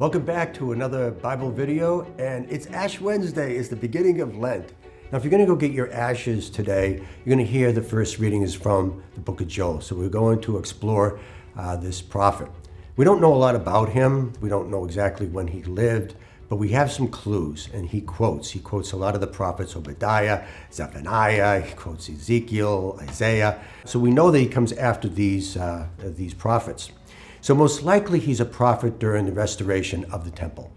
Welcome back to another Bible video, and it's Ash Wednesday. It's the beginning of Lent. Now, if you're going to go get your ashes today, you're going to hear the first reading is from the book of Joel. So we're going to explore this prophet. We don't know a lot about him. We don't know exactly when he lived, but we have some clues, and he quotes a lot of the prophets, Obadiah, Zephaniah, he quotes Ezekiel, Isaiah. So we know that he comes after these prophets. So most likely he's a prophet during the restoration of the temple.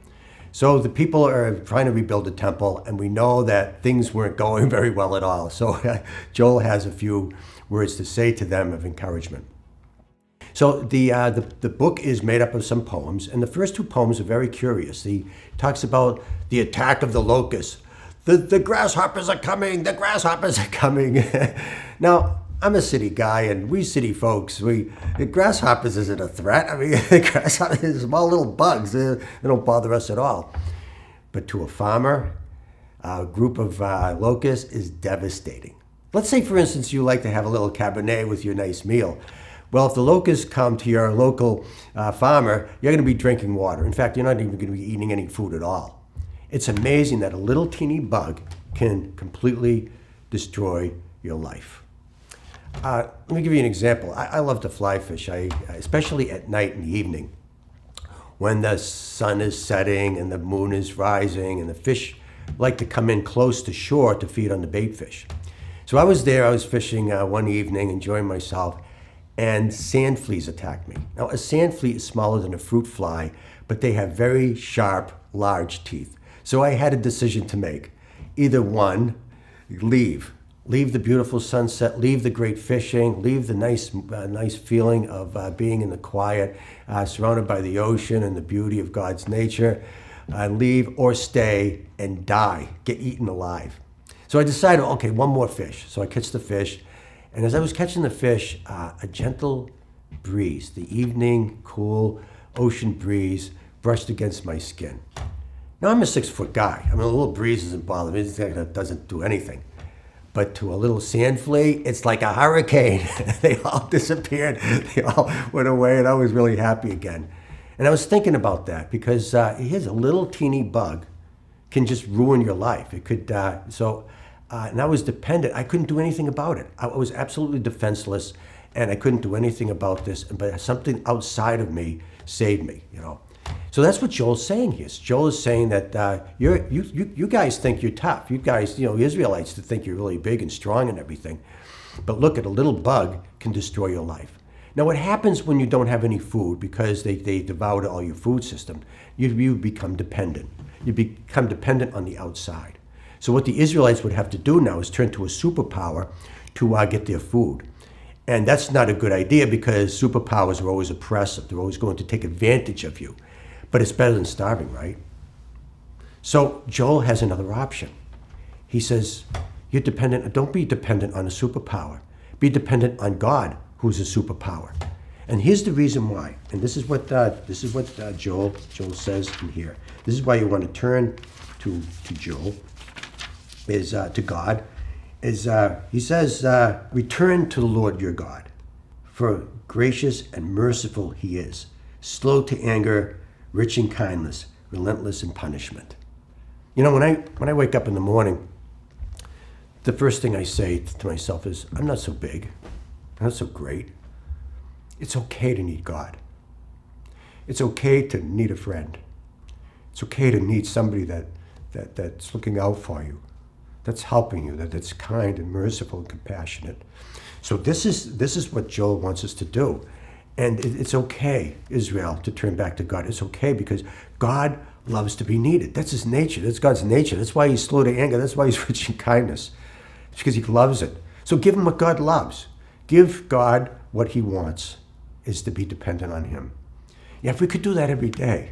So the people are trying to rebuild the temple, and we know that things weren't going very well at all. So Joel has a few words to say to them of encouragement. So the book is made up of some poems, and the first two poems are very curious. He talks about the attack of the locusts. The grasshoppers are coming, the grasshoppers are coming. Now, I'm a city guy, and we city folks, the grasshoppers isn't a threat. I mean, the grasshoppers are small little bugs. They don't bother us at all. But to a farmer, a group of locusts is devastating. Let's say, for instance, you like to have a little Cabernet with your nice meal. Well, if the locusts come to your local farmer, you're going to be drinking water. In fact, you're not even going to be eating any food at all. It's amazing that a little teeny bug can completely destroy your life. Let me give you an example. I love to fly fish, especially at night in the evening when the sun is setting and the moon is rising, and the fish like to come in close to shore to feed on the bait fish. So I was fishing one evening, enjoying myself, and sand fleas attacked me. Now, a sand flea is smaller than a fruit fly, but they have very sharp, large teeth. So I had a decision to make. Either one, leave the beautiful sunset, leave the great fishing, leave the nice feeling of being in the quiet, surrounded by the ocean and the beauty of God's nature, leave or stay and die, get eaten alive. So I decided, okay, one more fish. So I catch the fish, and as I was catching the fish, a gentle breeze, the evening cool ocean breeze, brushed against my skin. Now, I'm a 6-foot guy. I mean, a little breeze doesn't bother me. It doesn't do anything. But to a little sand flea, it's like a hurricane. They all disappeared. They all went away, and I was really happy again. And I was thinking about that because here's a little teeny bug can just ruin your life. It could, and I was dependent. I couldn't do anything about it. I was absolutely defenseless, and I couldn't do anything about this. But something outside of me saved me, So that's what Joel's saying here. Joel is saying that you guys think you're tough. You guys, Israelites think you're really big and strong and everything. But look, a little bug can destroy your life. Now, what happens when you don't have any food because they devoured all your food system? You become dependent. You become dependent on the outside. So what the Israelites would have to do now is turn to a superpower to get their food. And that's not a good idea because superpowers are always oppressive. They're always going to take advantage of you. But it's better than starving, right? So Joel has another option. He says, don't be dependent on a superpower. Be dependent on God, who's a superpower. And here's the reason why. And this is what Joel says in here. This is why you want to turn to Joel, to God. He says, return to the Lord your God, for gracious and merciful he is, slow to anger, rich in kindness, relentless in punishment. When I wake up in the morning, the first thing I say to myself is, I'm not so big. I'm not so great. It's okay to need God. It's okay to need a friend. It's okay to need somebody that's looking out for you, that's helping you, that's kind and merciful and compassionate. So this is what Joel wants us to do. And it's okay, Israel, to turn back to God. It's okay because God loves to be needed. That's his nature. That's God's nature. That's why he's slow to anger. That's why he's rich in kindness. It's because he loves it. So give him what God loves. Give God what he wants, is to be dependent on him. Yeah, if we could do that every day,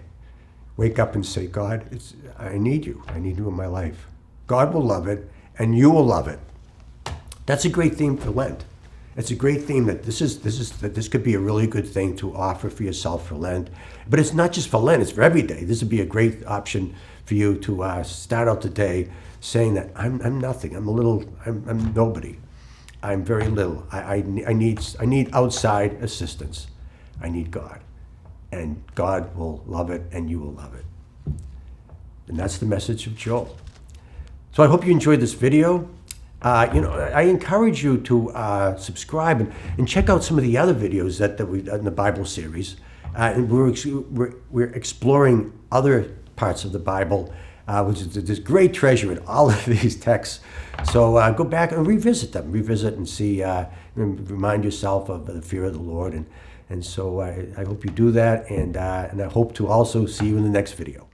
wake up and say, God, I need you. I need you in my life. God will love it, and you will love it. That's a great theme for Lent. It's a great theme that this could be a really good thing to offer for yourself for Lent. But it's not just for Lent, it's for every day. This would be a great option for you to start out the day saying that I'm nothing, I'm nobody. I'm very little. I need outside assistance. I need God. and God will love it, and you will love it. And that's the message of Joel. So I hope you enjoyed this video. I encourage you to subscribe and check out some of the other videos that we've done in the Bible series. And we're exploring other parts of the Bible, which is this great treasure in all of these texts. So go back and revisit them, and see, remind yourself of the fear of the Lord. And so I hope you do that, and I hope to also see you in the next video.